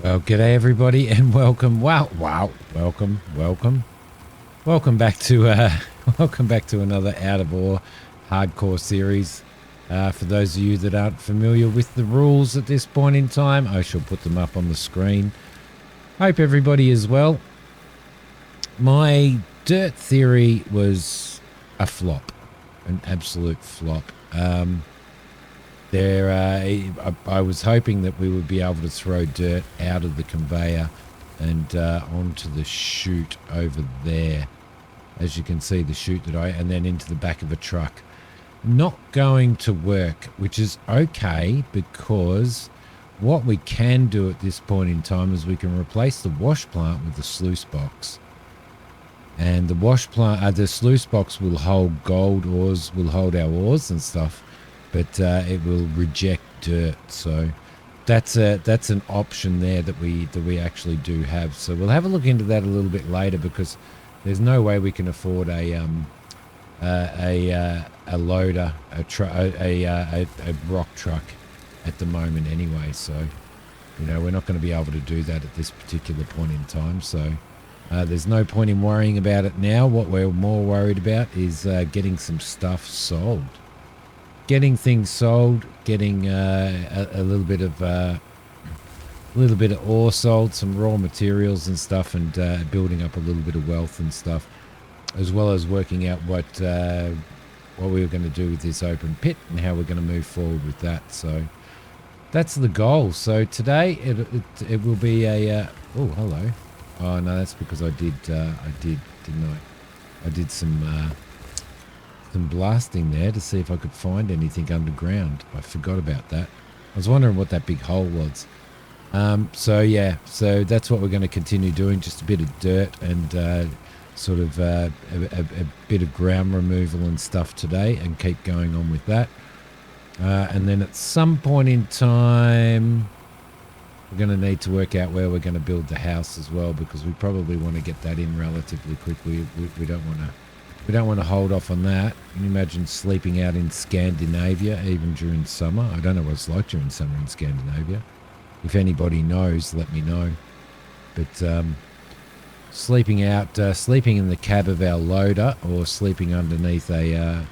Well, g'day everybody, and welcome. Welcome back to welcome back to another Out of Ore hardcore series. For those of you that aren't familiar with the rules at this point in time, I shall put them up on the screen. Hope everybody is well. My dirt theory was a flop, an absolute flop. I was hoping that we would be able to throw dirt out of the conveyor and onto the chute over there. As you can see, the chute and then into the back of a truck. Not going to work, which is okay, because what we can do at this point in time is we can replace the wash plant with the sluice box. And the the sluice box will hold gold ores, will hold our ores and stuff, but it will reject dirt. So that's an option there that we actually do have. So we'll have a look into that a little bit later, because there's no way we can afford a loader, a rock truck at the moment anyway. So we're not going to be able to do that at this particular point in time. So there's no point in worrying about it now. What we're more worried about is getting some stuff sold. Getting things sold, getting a little bit of ore sold, some raw materials and stuff, and building up a little bit of wealth and stuff, as well as working out what we were going to do with this open pit and how we're going to move forward with that. So that's the goal. So today it will be a oh, hello. Oh no, that's because I did didn't I? I did some blasting there to see if I could find anything underground. I forgot about that. I was wondering what that big hole was. So yeah, so that's what we're going to continue doing, just a bit of dirt and sort of a bit of ground removal and stuff today, and keep going on with that. And then at some point in time, we're going to need to work out where we're going to build the house as well, because we probably want to get that in relatively quickly. We don't want to hold off on that. Can you imagine sleeping out in Scandinavia even during summer? I don't know what it's like during summer in Scandinavia. If anybody knows, let me know. But sleeping in the cab of our loader or sleeping underneath a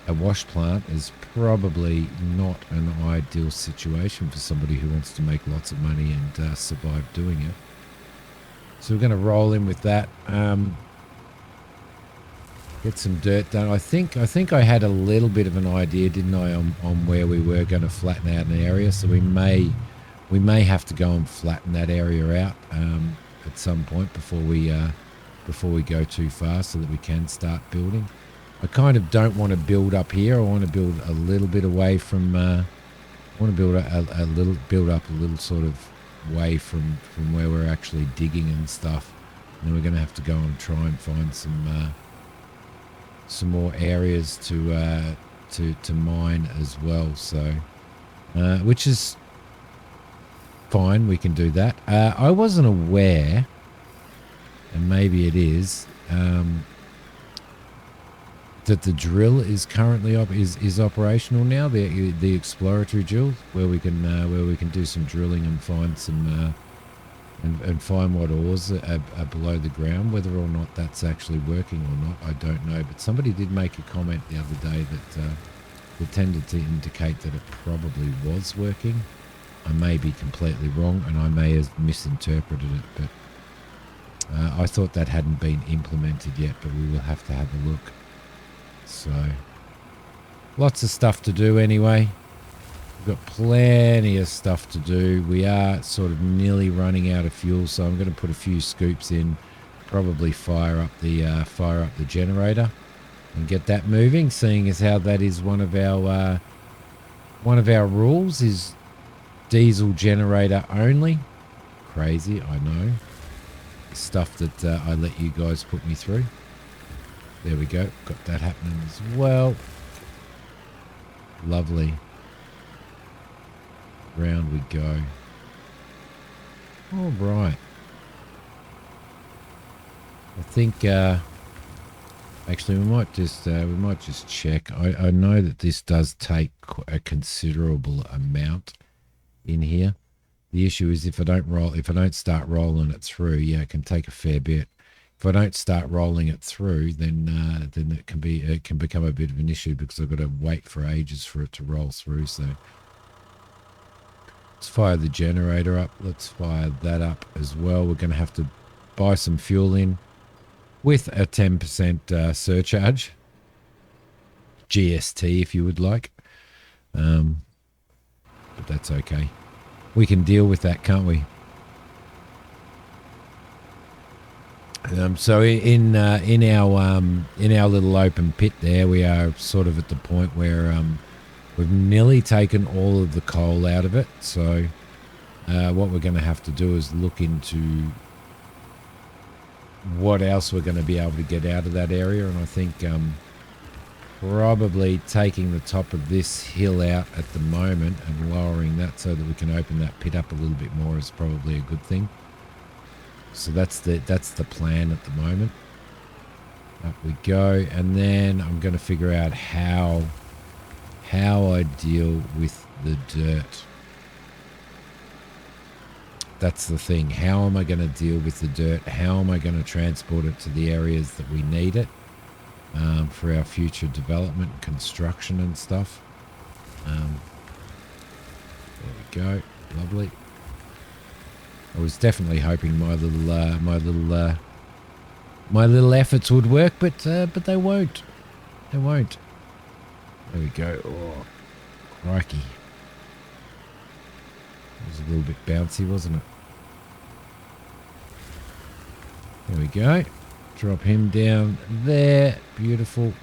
wash plant is probably not an ideal situation for somebody who wants to make lots of money and survive doing it. So we're going to roll in with that. Get some dirt done. I think I had a little bit of an idea, didn't I, on where we were going to flatten out an area. So we may have to go and flatten that area out at some point before we go too far, so that we can start building. I kind of don't want to build up here. I want to build a little bit away from. I want to build up a little sort of way from where we're actually digging and stuff. And then we're going to have to go and try and find some more areas to mine as well. So, which is fine. We can do that. I wasn't aware, and maybe it is, that the drill is currently is operational now. The exploratory drill, where we can do some drilling and find some and find what ores are below the ground. Whether or not that's actually working or not, I don't know. But somebody did make a comment the other day that tended to indicate that it probably was working. I may be completely wrong, and I may have misinterpreted it, but I thought that hadn't been implemented yet, but we will have to have a look. So, lots of stuff to do anyway. We've got plenty of stuff to do. We are sort of nearly running out of fuel, so I'm going to put a few scoops in, probably fire up the generator and get that moving, seeing as how that is one of our rules is diesel generator only. Crazy, I know. Stuff that I let you guys put me through. There we go. Got that happening as well. Lovely. Round we go. All right. I think actually we might just check. I know that this does take a considerable amount in here. The issue is if I don't start rolling it through, yeah, it can take a fair bit. If I don't start rolling it through, then it can become a bit of an issue because I've got to wait for ages for it to roll through. So let's fire the generator up. Let's fire that up as well. We're going to have to buy some fuel in with a 10% surcharge, GST if you would like, but that's okay. We can deal with that, can't we? So in our little open pit there, we are sort of at the point where we've nearly taken all of the coal out of it. So what we're going to have to do is look into what else we're going to be able to get out of that area. And I think probably taking the top of this hill out at the moment and lowering that so that we can open that pit up a little bit more is probably a good thing. So that's the plan at the moment. Up we go, and then I'm going to figure out how I deal with the dirt. That's the thing. How am I going to deal with the dirt? How am I going to transport it to the areas that we need it for our future development and construction and stuff? There we go. Lovely. I was definitely hoping my little efforts would work, but they won't. They won't. There we go. Oh, crikey. It was a little bit bouncy, wasn't it? There we go. Drop him down there. Beautiful.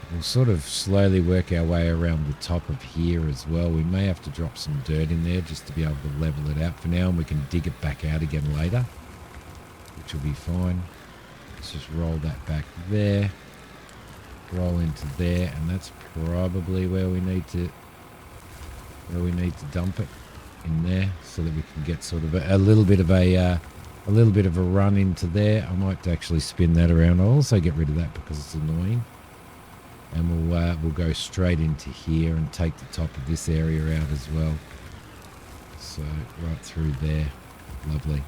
We'll sort of slowly work our way around the top of here as well. We may have to drop some dirt in there just to be able to level it out for now, and we can dig it back out again later, which will be fine. Let's just roll that back there. Roll into there, and that's probably where we need to dump it, in there, so that we can get sort of a little bit of a run into there. I might actually spin that around. I'll also get rid of that because it's annoying. And we'll go straight into here and take the top of this area out as well. So right through there. Lovely.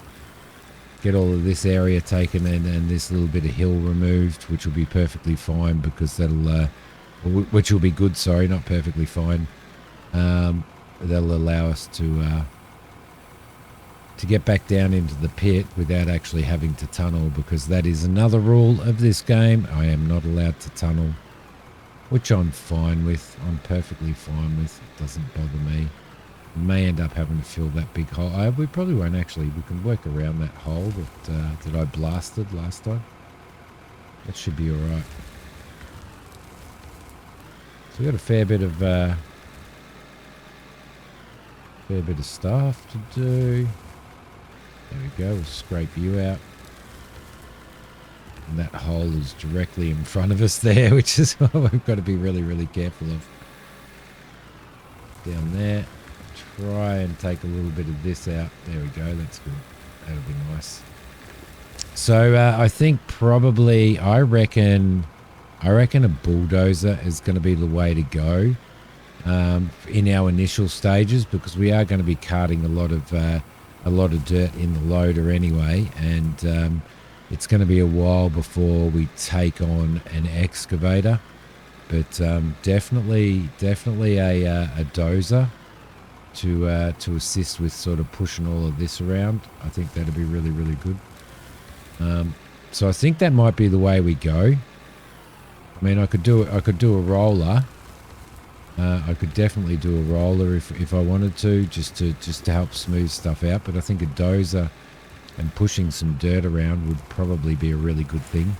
Get all of this area taken and this little bit of hill removed, which will be perfectly fine because that'll which will be good, sorry, not perfectly fine. That'll allow us to get back down into the pit without actually having to tunnel, because that is another rule of this game. I am not allowed to tunnel, which I'm fine with. I'm perfectly fine with. It doesn't bother me. We may end up having to fill that big hole. We probably won't actually. We can work around that hole that I blasted last time. That should be all right. So we've got a fair bit of stuff to do. There we go. We'll scrape you out. And that hole is directly in front of us there, which is what we've got to be really, really careful of. Down there. Try and take a little bit of this out. There we go. That's good. That'll be nice. So I think probably, I reckon a bulldozer is going to be the way to go in our initial stages, because we are going to be carting a lot of dirt in the loader anyway, and it's going to be a while before we take on an excavator, but definitely a dozer to assist with sort of pushing all of this around. I think that'd be really, really good. So I think that might be the way we go. I mean, I could do a roller. I could definitely do a roller if I wanted to, just to help smooth stuff out. But I think a dozer and pushing some dirt around would probably be a really good thing.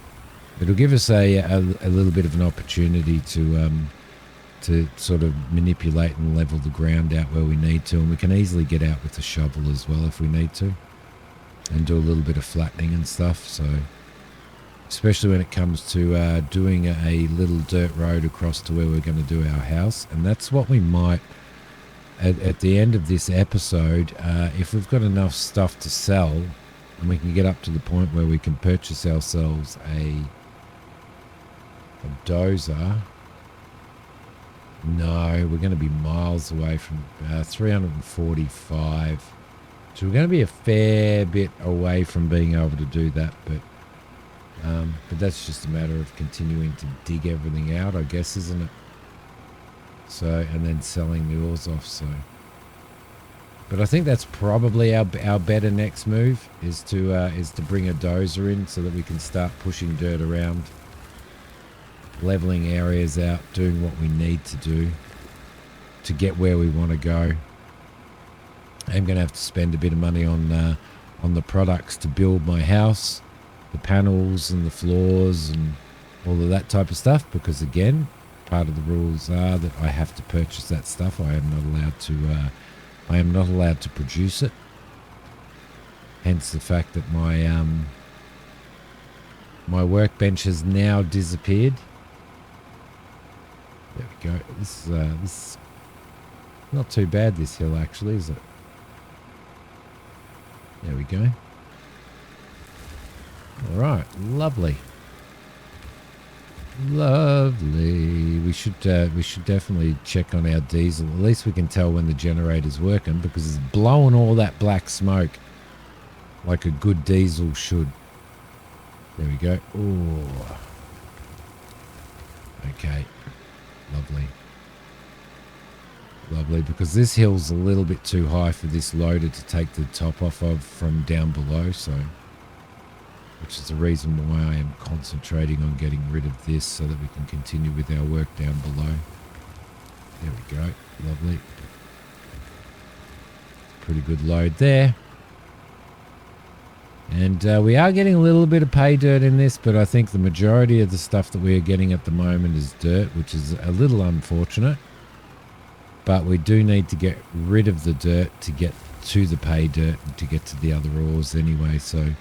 It'll give us a little bit of an opportunity to sort of manipulate and level the ground out where we need to, and we can easily get out with a shovel as well if we need to, and do a little bit of flattening and stuff. So especially when it comes to doing a little dirt road across to where we're going to do our house. And that's what we might, at the end of this episode, if we've got enough stuff to sell and we can get up to the point where we can purchase ourselves a dozer, No, we're going to be miles away from 345. So we're going to be a fair bit away from being able to do that, but that's just a matter of continuing to dig everything out, I guess, isn't it? So, and then selling the ores off. So, but I think that's probably our better next move is to bring a dozer in so that we can start pushing dirt around, leveling areas out, doing what we need to do to get where we want to go. I'm going to have to spend a bit of money on the products to build my house, the panels and the floors and all of that type of stuff, because again, part of the rules are that I have to purchase that stuff. I am not allowed to produce it. Hence the fact that my workbench has now disappeared. There we go. This is not too bad, this hill, actually, is it? There we go. All right, lovely. Lovely. We should definitely check on our diesel. At least we can tell when the generator's working, because it's blowing all that black smoke like a good diesel should. There we go. Oh. Okay. Lovely. Lovely, because this hill's a little bit too high for this loader to take the top off of from down below, so which is the reason why I am concentrating on getting rid of this so that we can continue with our work down below. There we go. Lovely. Pretty good load there. And we are getting a little bit of pay dirt in this, but I think the majority of the stuff that we are getting at the moment is dirt, which is a little unfortunate. But we do need to get rid of the dirt to get to the pay dirt and to get to the other ores anyway. So,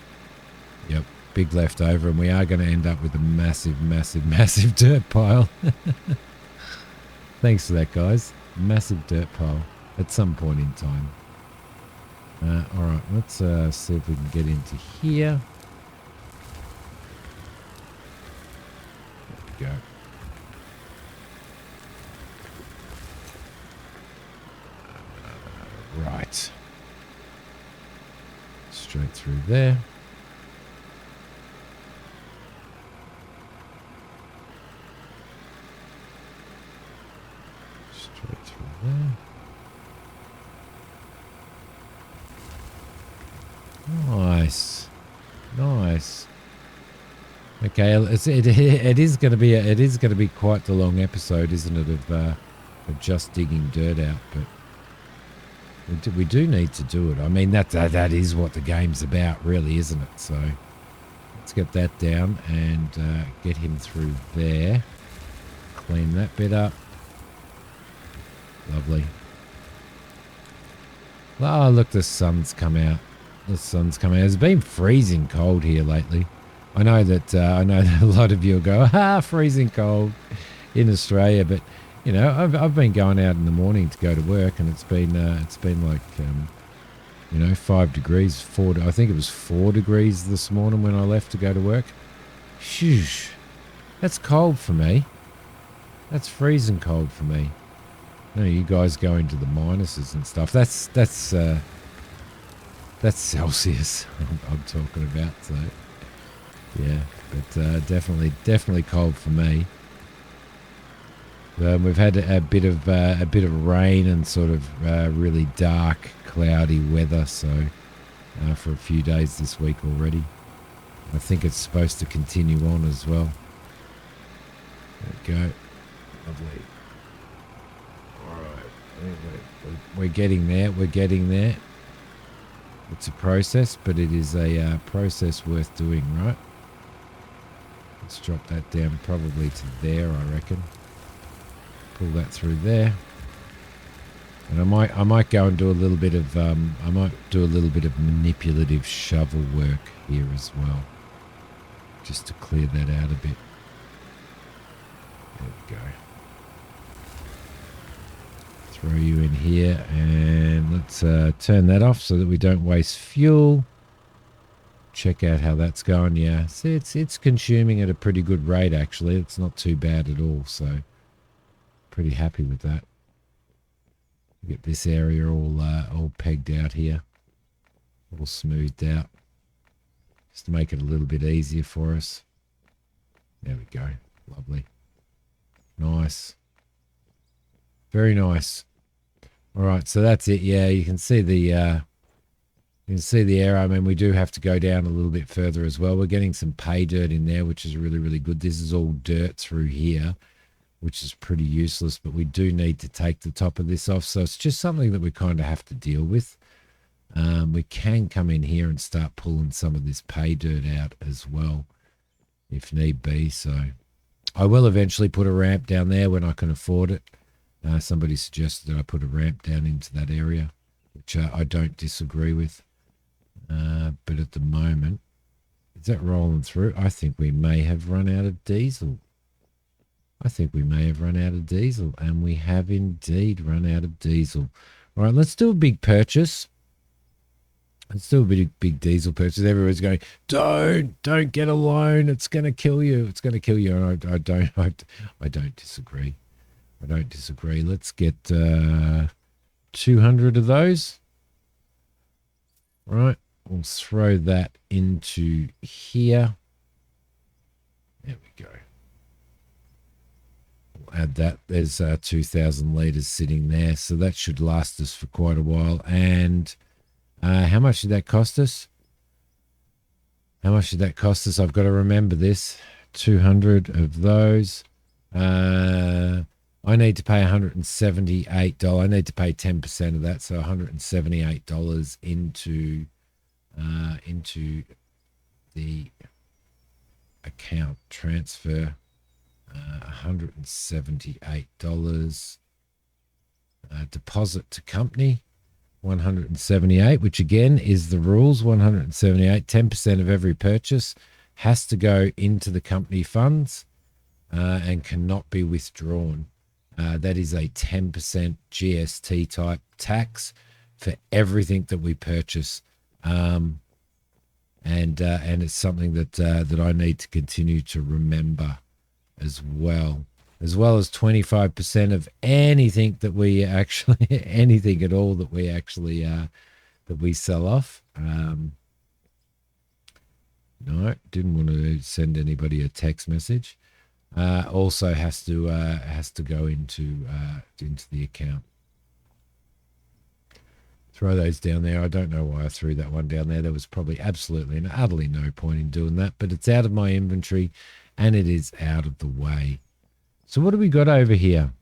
yep, big leftover. And we are going to end up with a massive, massive, massive dirt pile. Thanks for that, guys. Massive dirt pile at some point in time. All right, let's see if we can get into here. There we go. Right. Straight through there. Straight through there. Nice. Nice. Okay, it is going to be quite the long episode, isn't it, of just digging dirt out, but we do need to do it. I mean, that is what the game's about, really, isn't it? So let's get that down and get him through there. Clean that bit up. Lovely. Oh, look, the sun's come out. The sun's coming out. It's been freezing cold here lately. I know that a lot of you will go, freezing cold in Australia, but you know, I've been going out in the morning to go to work, and it's been like 5 degrees, I think it was 4 degrees this morning when I left to go to work. Shoosh, that's cold for me. That's freezing cold for me. You know, you guys go into the minuses and stuff. That's Celsius I'm talking about. So yeah, but definitely cold for me. We've had a bit of rain and sort of really dark, cloudy weather. So for a few days this week already. I think it's supposed to continue on as well. There we go. Lovely. All right, we're getting there. We're getting there. It's a process, but it is a process worth doing, right? Let's drop that down probably to there, I reckon. Pull that through there, and I might go and do a little bit of manipulative shovel work here as well, just to clear that out a bit. There we go. Throw you in here, and let's turn that off so that we don't waste fuel. Check out how that's going. Yeah, see, it's consuming at a pretty good rate actually. It's not too bad at all. So pretty happy with that. Get this area all pegged out here, all smoothed out, just to make it a little bit easier for us. There we go. Lovely. Nice. Very nice. All right, so that's it. Yeah, you can see the arrow. I mean, we do have to go down a little bit further as well. We're getting some pay dirt in there, which is really, really good. This is all dirt through here, which is pretty useless, but we do need to take the top of this off. So it's just something that we kind of have to deal with. We can come in here and start pulling some of this pay dirt out as well, if need be. So I will eventually put a ramp down there when I can afford it. Somebody suggested that I put a ramp down into that area, which I don't disagree with. But at the moment, is that rolling through? I think we may have run out of diesel. And we have indeed run out of diesel. All right, let's do a big purchase. Let's do a big diesel purchase. Everyone's going, don't get a loan. It's going to kill you. It's going to kill you. And I don't disagree. Let's get 200 of those. All right, we'll throw that into here. There we go. We'll add that. There's 2,000 litres sitting there, so that should last us for quite a while. And how much did that cost us? I've got to remember this. 200 of those. I need to pay $178. I need to pay 10% of that, so $178 into the account transfer. $178. Deposit to company. 178, which again is the rules. 178. 10% of every purchase has to go into the company funds and cannot be withdrawn. That is a 10% GST type tax for everything that we purchase, and it's something that I need to continue to remember as well as 25% of anything that we actually anything at all that we actually that we sell off. No, didn't want to send anybody a text message. Also has to go into the account. Throw those down there. I don't know why I threw that one down there. There was probably absolutely and utterly no point in doing that, but it's out of my inventory and it is out of the way. So what do we got over here?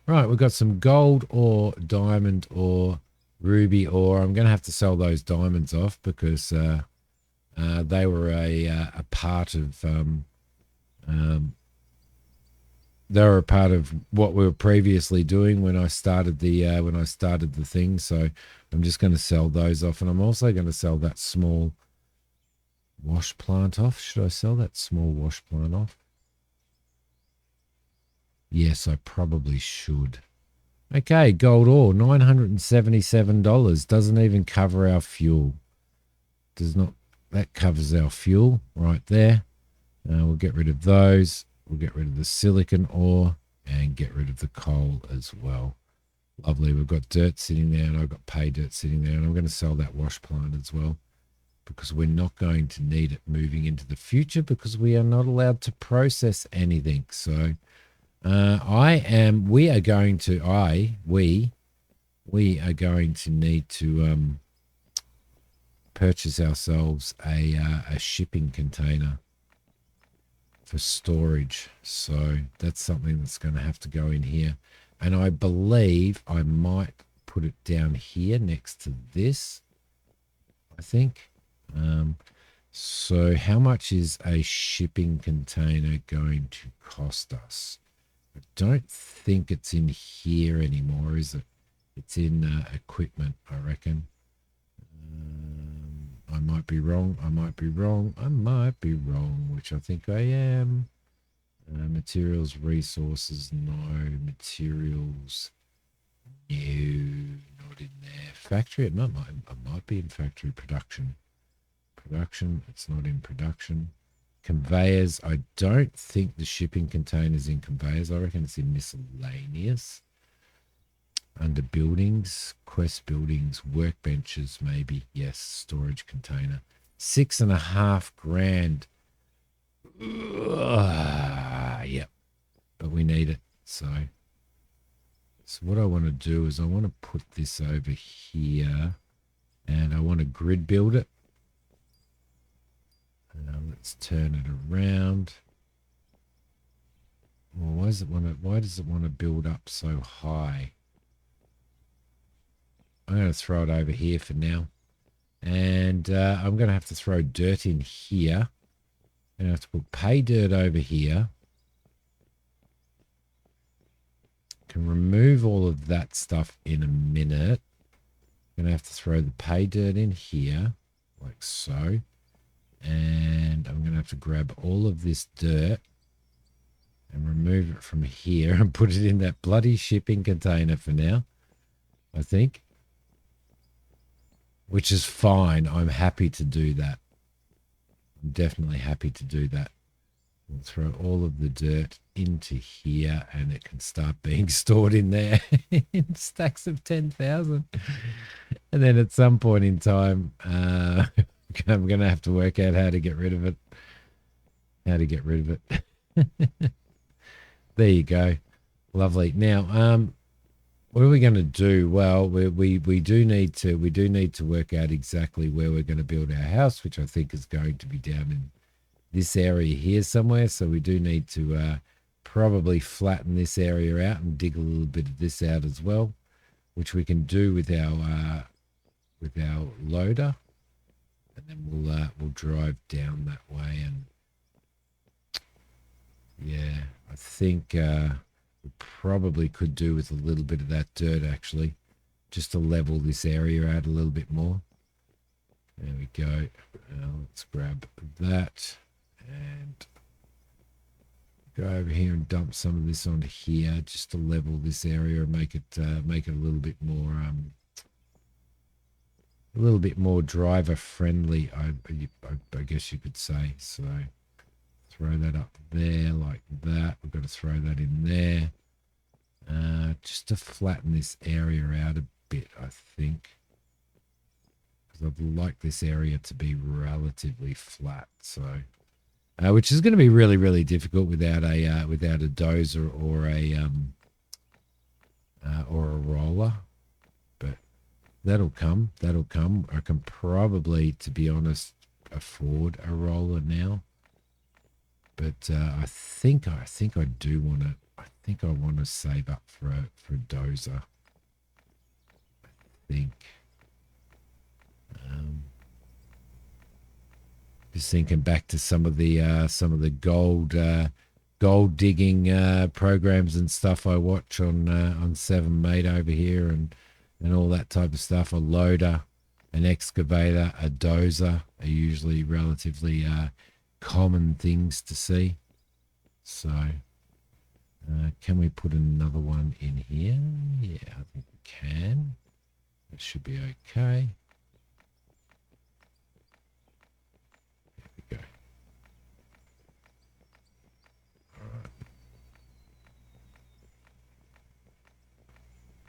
Right, we've got some gold ore, diamond ore, ruby ore. I'm going to have to sell those diamonds off because they were a part of they were a part of what we were previously doing when I started the thing. So I'm just going to sell those off, and I'm also going to sell that small wash plant off. Should I sell that small wash plant off? Yes, I probably should. Okay, gold ore, $977. Doesn't even cover our fuel. Does not. That covers our fuel right there. We'll get rid of those. We'll get rid of the silicon ore and get rid of the coal as well. Lovely. We've got dirt sitting there and I've got pay dirt sitting there, and I'm going to sell that wash plant as well because we're not going to need it moving into the future because we are not allowed to process anything. So we are going to need to purchase ourselves a shipping container for storage. So that's something that's going to have to go in here, and I believe I might put it down here next to this, I think. So how much is a shipping container going to cost us? I don't think it's in here anymore, is it? It's in equipment, I reckon. I might be wrong, which I think I am. Materials, resources, no. Materials, no, not in there. Factory, it might be in factory. Production, it's not in production. Conveyors. I don't think the shipping container's in conveyors. I reckon it's in miscellaneous. Under buildings, quest buildings, workbenches, maybe. Yes, storage container. 6.5 grand. Yep. But we need it. So what I want to do is I want to put this over here and I want to grid build it. Let's turn it around. Well, why does it want to build up so high? I'm going to throw it over here for now. And I'm going to have to throw dirt in here. I'm going to have to put pay dirt over here. Can remove all of that stuff in a minute. I'm going to have to throw the pay dirt in here, like so. And I'm going to have to grab all of this dirt and remove it from here and put it in that bloody shipping container for now, I think. Which is fine. I'm happy to do that. I'm definitely happy to do that. We'll throw all of the dirt into here and it can start being stored in there in stacks of 10,000. And then at some point in time, I'm going to have to work out how to get rid of it. There you go. Lovely. Now, what are we going to do? Well, we do need to work out exactly where we're going to build our house, which I think is going to be down in this area here somewhere. So we do need to probably flatten this area out and dig a little bit of this out as well, which we can do with our loader. And then we'll drive down that way, and yeah, I think we probably could do with a little bit of that dirt actually, just to level this area out a little bit more. There we go. Let's grab that and go over here and dump some of this onto here, just to level this area and make it a little bit more driver friendly, I guess you could say. So throw that up there like that. We've got to throw that in there just to flatten this area out a bit, I think, because I'd like this area to be relatively flat. So which is going to be really, really difficult without a dozer or a roller. That'll come. I can probably, to be honest, afford a roller now. But I think I do want to. I think I want to save up for a dozer. I think. Just thinking back to some of the gold digging programs and stuff I watch on 7 Mate over here and all that type of stuff. A loader, an excavator, a dozer are usually relatively common things to see. So can we put another one in here? Yeah, I think we can. That should be okay. There we go. All right.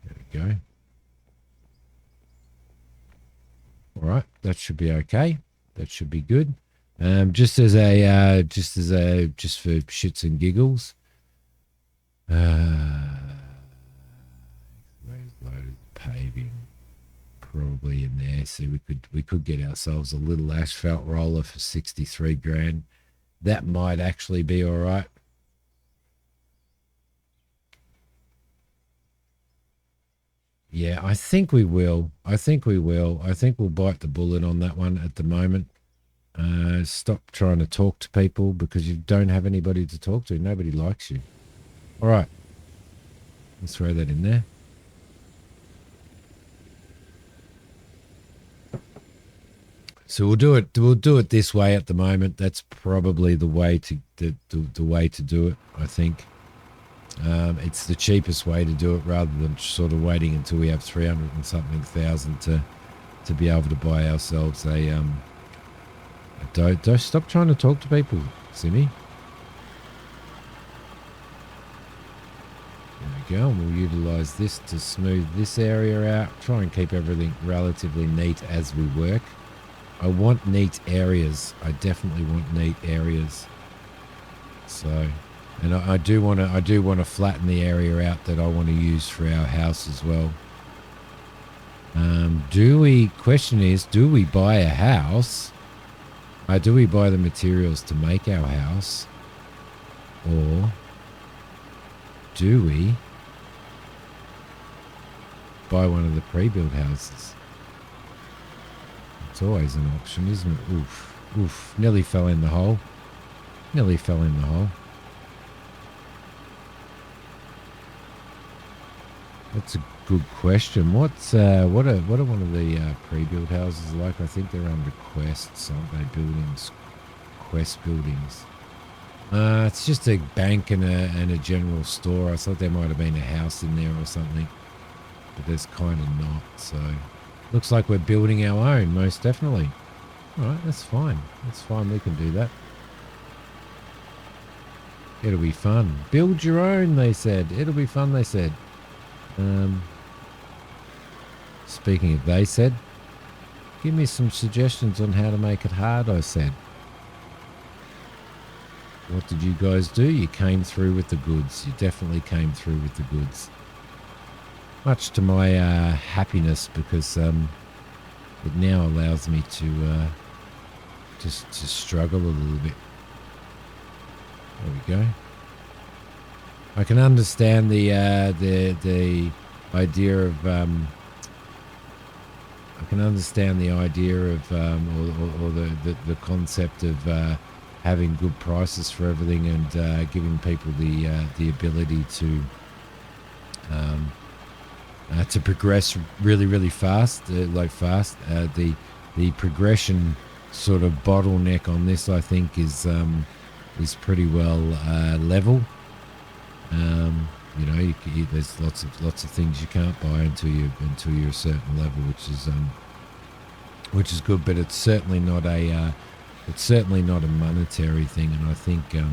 There we go. All right, that should be okay. That should be good. Just for shits and giggles. Loaded paving, probably in there. See, we could get ourselves a little asphalt roller for 63 grand. That might actually be all right. Yeah, I think we will. I think we'll bite the bullet on that one at the moment. Stop trying to talk to people because you don't have anybody to talk to. Nobody likes you. All right. Let's throw that in there. So we'll do it this way at the moment. That's probably the way to do it, I think. It's the cheapest way to do it rather than sort of waiting until we have 300 and something thousand to be able to buy ourselves a don't stop trying to talk to people. Simi. There we go. And we'll utilise this to smooth this area out. Try and keep everything relatively neat as we work. I want neat areas. I definitely want neat areas. So, and I do want to flatten the area out that I want to use for our house as well. Question is, do we buy a house? Do we buy the materials to make our house? Or do we buy one of the pre-built houses? It's always an option, isn't it? Oof, oof, nearly fell in the hole. Nearly fell in the hole. That's a good question. What are one of the pre-built houses like? I think they're under quests, aren't they? Buildings, quest buildings. It's just a bank and a general store. I thought there might have been a house in there or something, but there's kind of not. So looks like we're building our own, most definitely. All right, that's fine. That's fine. We can do that. It'll be fun. Build your own, they said. It'll be fun, they said. Speaking of they said, give me some suggestions on how to make it hard, I said. What did you guys do? You came through with the goods. You definitely came through with the goods. Much to my happiness, because it now allows me to just to struggle a little bit. There we go. I can understand the idea of I can understand the idea of or the concept of having good prices for everything and giving people the ability to progress really fast, the progression sort of bottleneck on this, I think, is pretty well level. You know, there's lots of things you can't buy until you're a certain level, which is good, but it's certainly not a monetary thing, and I think it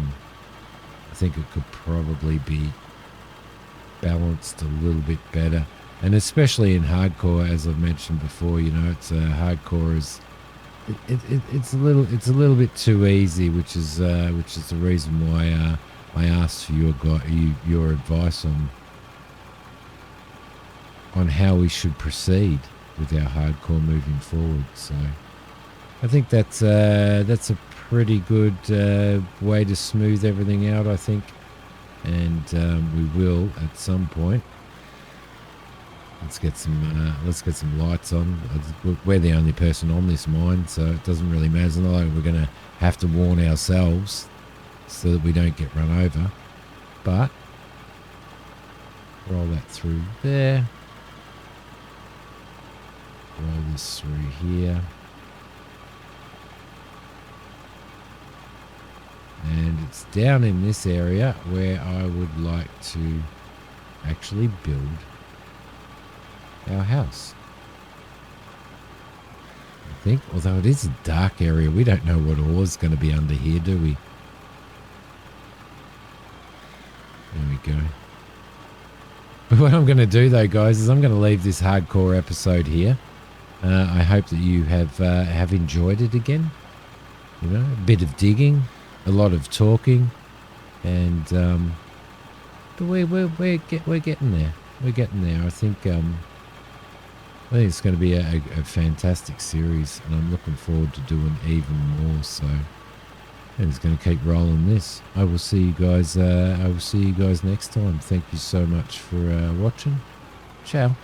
could probably be balanced a little bit better, and especially in hardcore, as I've mentioned before. You know, it's hardcore is it's a little bit too easy, which is the reason why I asked for your advice on how we should proceed with our hardcore moving forward. So I think that's a pretty good way to smooth everything out, I think, and we will at some point. Let's get some lights on. We're the only person on this mine, so it doesn't really matter. It's not like we're going to have to warn ourselves so that we don't get run over. But roll that through there. Roll this through here. And it's down in this area where I would like to actually build our house. I think, although it is a dark area, we don't know what ore is going to be under here, do we? There we go. But what I'm going to do, though, guys, is I'm going to leave this hardcore episode here. I hope that you have enjoyed it again. You know, a bit of digging, a lot of talking, and but we're getting there. We're getting there. I think it's going to be a fantastic series, and I'm looking forward to doing even more. So, and it's going to keep rolling this. I will see you guys. I will see you guys next time. Thank you so much for watching. Ciao.